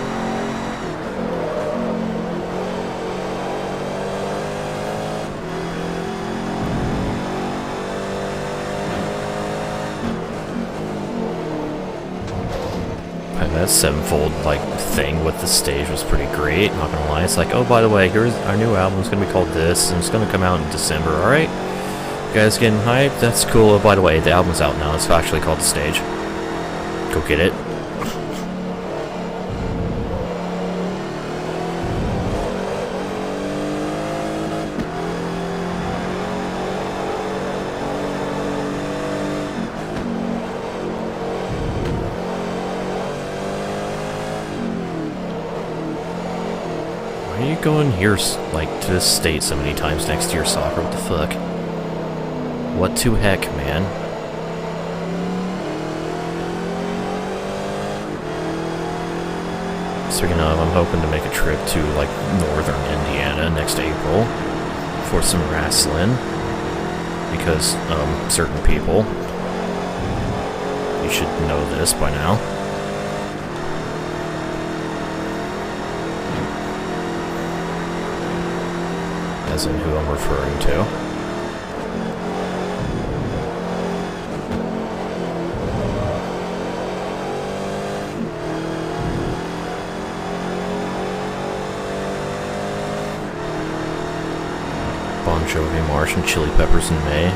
That Sevenfold like thing with the stage was pretty great, not gonna lie. It's like, oh, by the way, here's our new album, it's gonna be called this, and it's gonna come out in December, alright? You guys getting hyped? That's cool. Oh, by the way, the album's out now, it's actually called The Stage. Go get it. Why are you going here, like, to this state so many times next to your soccer? What the fuck? What to heck, man? Speaking of, I'm hoping to make a trip to, like, northern Indiana next April for some wrestling. Because, certain people. You should know this by now. As in who I'm referring to. Bon Jovi March and Chili Peppers in May.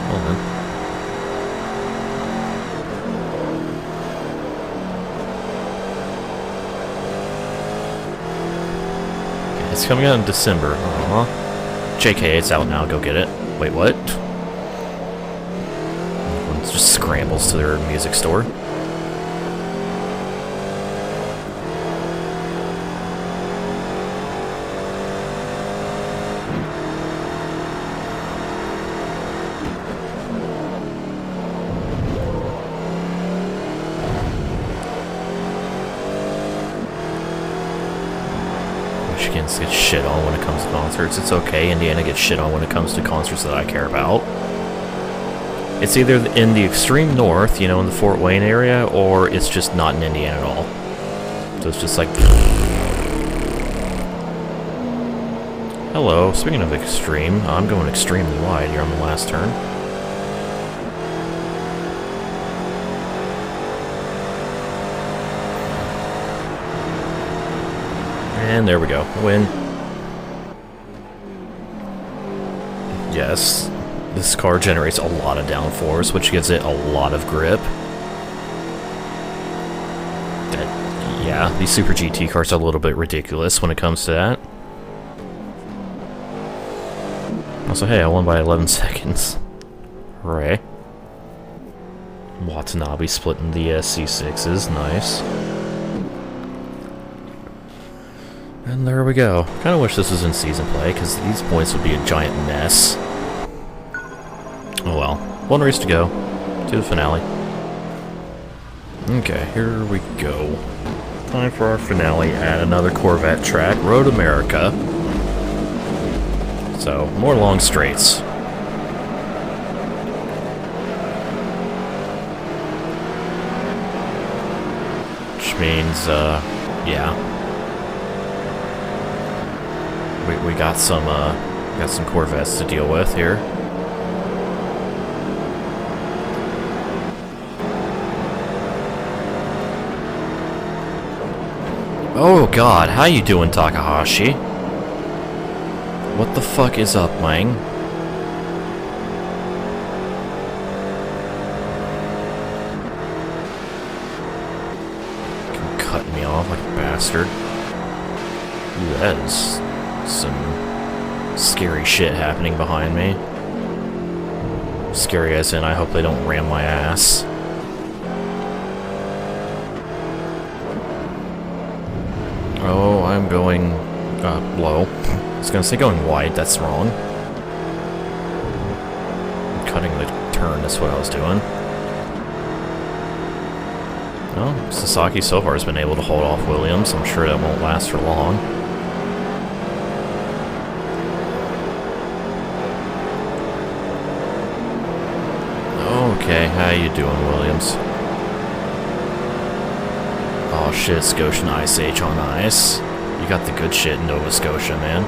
Well then. It's coming out in December. JK, it's out now. Go get it. Wait, what? Everyone just scrambles to their music store. Michigan's gets shit on when it comes to concerts. It's okay. Indiana gets shit on when it comes to concerts that I care about. It's either in the extreme north, you know, in the Fort Wayne area, or it's just not in Indiana at all. So it's just like... Hello. Speaking of extreme, I'm going extremely wide here on the last turn. And there we go. Win. Yes. This car generates a lot of downforce, which gives it a lot of grip. Yeah, these Super GT cars are a little bit ridiculous when it comes to that. Also, hey, I won by 11 seconds. Hooray. Watanabe splitting the C6s. Nice. And there we go. Kind of wish this was in season play, because these points would be a giant mess. Oh well. One race to go. To the finale. Okay, here we go. Time for our finale at another Corvette track, Road America. So, more long straights. Which means, yeah. We got some Corvettes to deal with here. Oh god, how you doing, Takahashi? What the fuck is up, Lang? Cutting me off like a bastard. Ooh, that is some scary shit happening behind me. Scary as in I hope they don't ram my ass. Oh, I'm going low. I was gonna say going wide, that's wrong. Cutting the turn, that's what I was doing. Well, Sasaki so far has been able to hold off Williams. I'm sure that won't last for long. Okay, how you doing, Williams? Oh shit, Scotian Ice Age on ice. You got the good shit in Nova Scotia, man.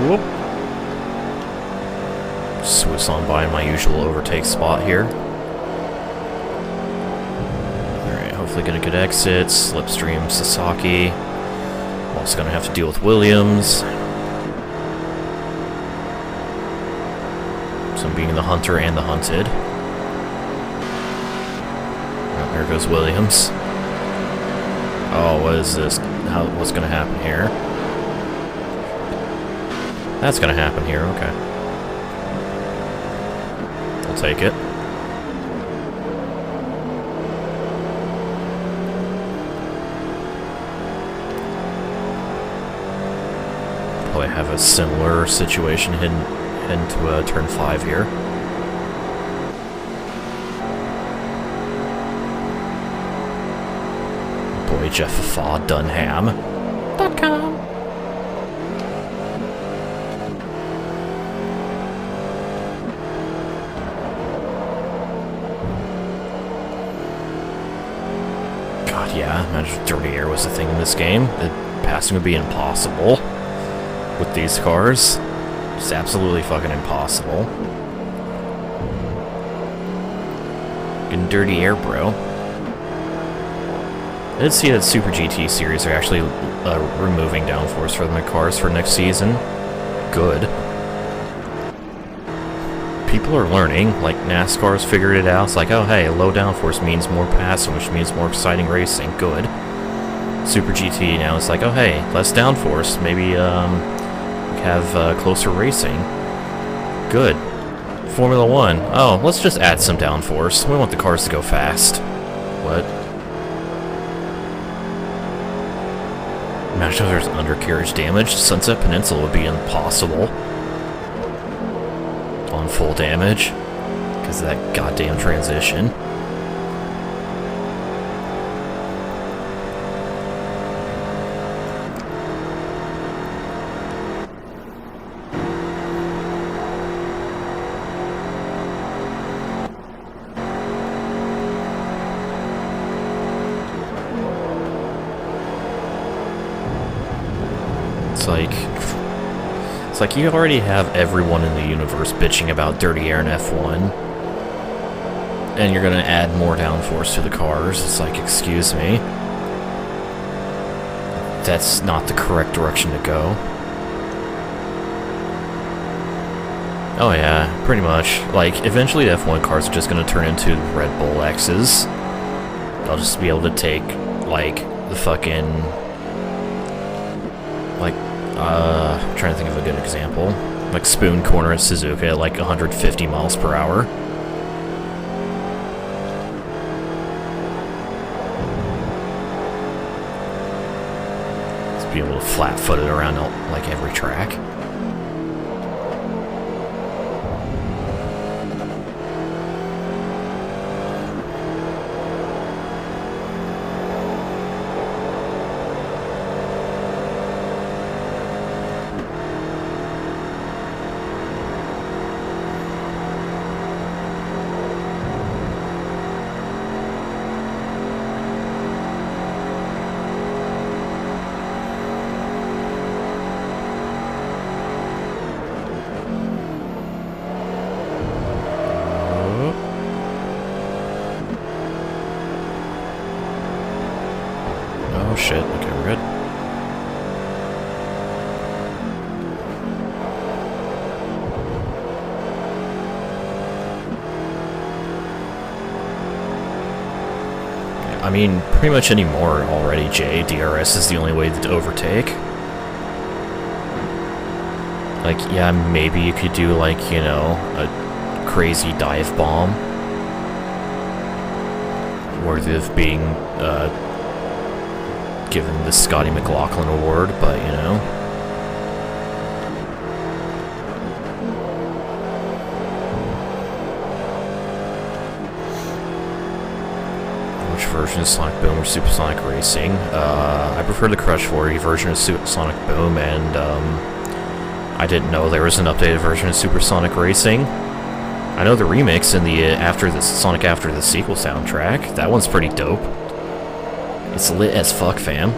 Whoop. Swiss on by my usual overtake spot here. Alright, hopefully get a good exit. Slipstream Sasaki. Also gonna have to deal with Williams. So I'm being the hunter and the hunted. Oh, there goes Williams. Oh, what is this? What's gonna happen here? That's gonna happen here, okay. I'll take it. Probably have a similar situation into turn 5 here. Boy, Jeff Faw Dunham.com. God, yeah, imagine if dirty air was a thing in this game. Passing would be impossible with these cars. Just absolutely fucking impossible. Getting dirty air, bro. I did see that Super GT series are actually removing downforce from their cars for next season. Good. People are learning, like NASCAR's figured it out. It's like, oh hey, low downforce means more passing, which means more exciting racing. Good. Super GT now it's like, oh hey, less downforce, maybe we have closer racing. Good. Formula 1, oh, let's just add some downforce. We want the cars to go fast. What? Imagine if there's undercarriage damage. Sunset Peninsula would be impossible on full damage because of that goddamn transition. It's like you already have everyone in the universe bitching about dirty air in F1, and you're gonna add more downforce to the cars. It's like, excuse me, that's not the correct direction to go. Oh yeah, pretty much. Like, eventually the F1 cars are just gonna turn into Red Bull X's. They'll just be able to take, like, the fucking... like, I'm trying to think of a good example. Like Spoon Corner at Suzuka at like 150 miles per hour. Just be able to flat-foot it around like every track. Oh shit, okay, we're good. I mean, pretty much anymore already, Jay. DRS is the only way to overtake. Like, yeah, maybe you could do, like, you know, a crazy dive bomb. Worthy of being, given the Scotty McLaughlin award, but, you know. Which version of Sonic Boom or Supersonic Racing? I prefer the Crush 40 version of Sonic Boom, and, I didn't know there was an updated version of Supersonic Racing. I know the remix in the Sonic After the Sequel soundtrack. That one's pretty dope. It's lit as fuck, fam.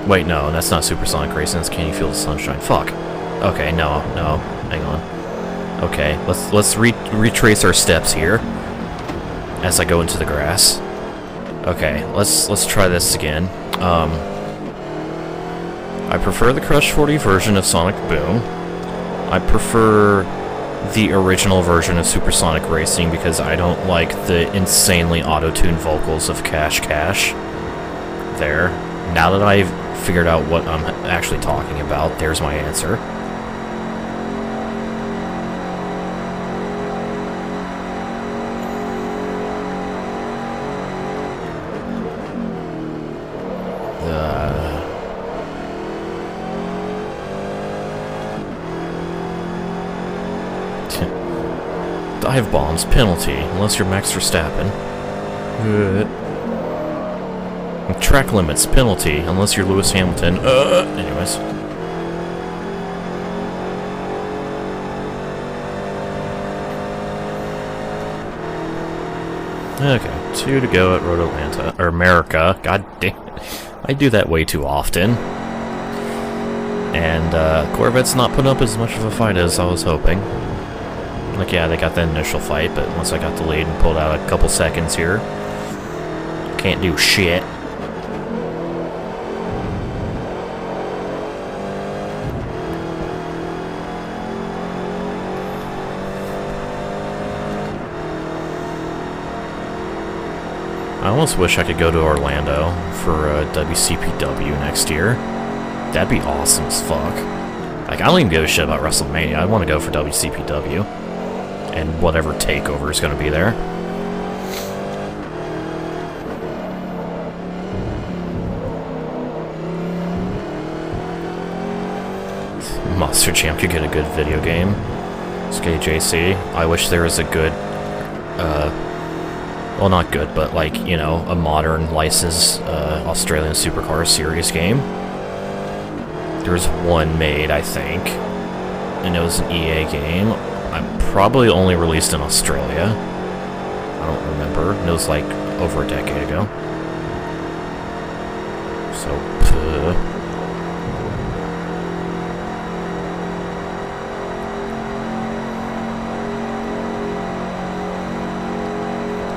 Wait, no, that's not Supersonic Racing. That's Can You Feel the Sunshine? Fuck. Okay, no, hang on. Okay, let's retrace our steps here as I go into the grass. Okay, let's try this again. I prefer the Crush 40 version of Sonic Boom. I prefer the original version of Supersonic Racing because I don't like the insanely auto-tuned vocals of Cash Cash. There. Now that I've figured out what I'm actually talking about, there's my answer. Dive bombs, penalty, unless you're Max Verstappen. Track limits, penalty, unless you're Lewis Hamilton. Anyways. Okay, 2 to go at Road Atlanta, or America. God damn it. I do that way too often. And, Corvette's not putting up as much of a fight as I was hoping. Like, yeah, they got the initial fight, but once I got the lead and pulled out a couple seconds here, can't do shit. I almost wish I could go to Orlando for WCPW next year. That'd be awesome as fuck. Like, I don't even give a shit about WrestleMania. I want to go for WCPW. And whatever takeover is going to be there. Monster Jam could get a good video game. SKJC. I wish there was a good, well, not good, but like, you know, a modern licensed Australian Supercars series game. There's one made, I think, and it was an EA game. Probably only released in Australia. I don't remember. It was like over a decade ago. So,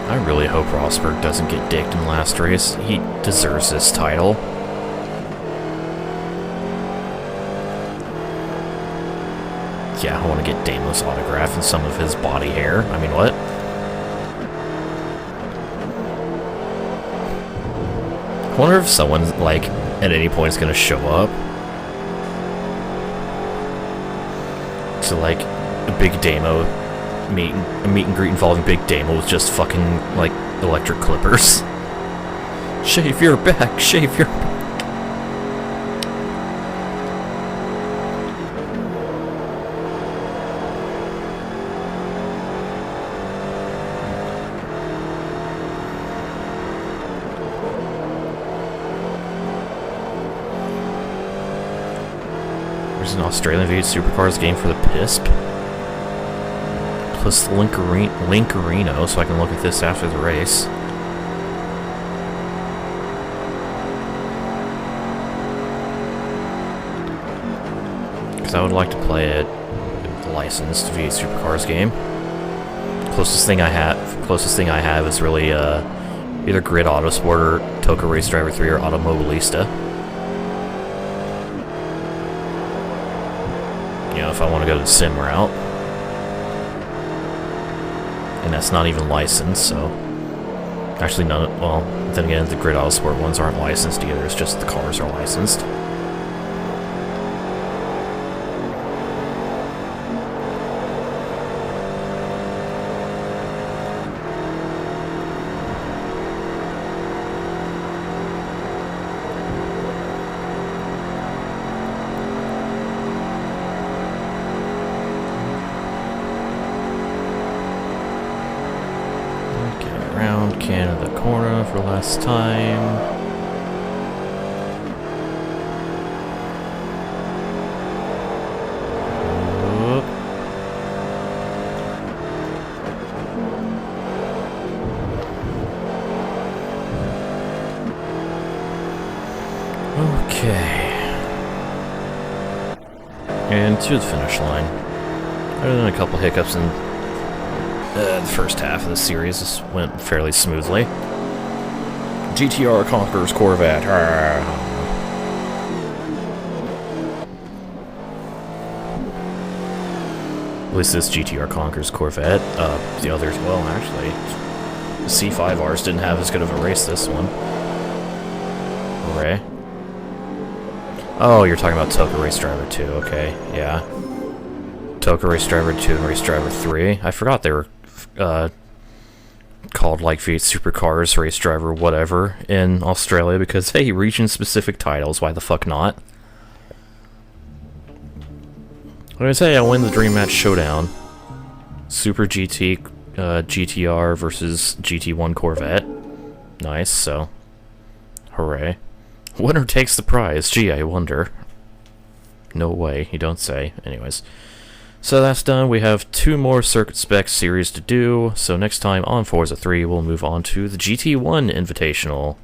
I really hope Rosberg doesn't get dicked in the last race. He deserves this title. Yeah, I want to get Damo's autograph and some of his body hair. I mean, what? I wonder if someone, like, at any point is going to show up to, like, a big Damo meet and greet involving Big Damo with just fucking, like, electric clippers. Shave your back, shave your back. There's an Australian V8 Supercars game for the PISP. Plus the Linkerino, so I can look at this after the race. Because I would like to play a licensed V8 Supercars game. Closest thing I have is really either Grid Autosport or Toka Race Driver 3 or Automobilista. You know, if I want to go the sim route. And that's not even licensed, so... Actually, none. Well, then again, the Grid Autosport ones aren't licensed either, it's just the cars are licensed. Canada corner for last time. Whoop. Okay. And to the finish line. Other than a couple hiccups in the first half of the series, this went fairly smoothly. GTR conquers Corvette. Arrgh. At least this GTR conquers Corvette. The others, well, actually, the C5Rs didn't have as good of a race this one. Hooray. Oh, you're talking about Toka Race Driver 2, okay, yeah. Toka Race Driver 2 and Race Driver 3. I forgot they were called like V8 Supercars, Race Driver, whatever, in Australia because, hey, region-specific titles, why the fuck not? When I say I win the Dream Match Showdown, Super GT, GTR versus GT1 Corvette. Nice, so, hooray. Winner takes the prize, gee, I wonder. No way, you don't say. Anyways. So that's done. We have 2 more Circuit Spec series to do. So next time on Forza 3, we'll move on to the GT1 Invitational.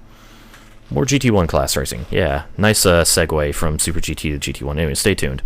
More GT1 class racing. Yeah, nice segue from Super GT to GT1. Anyway, stay tuned.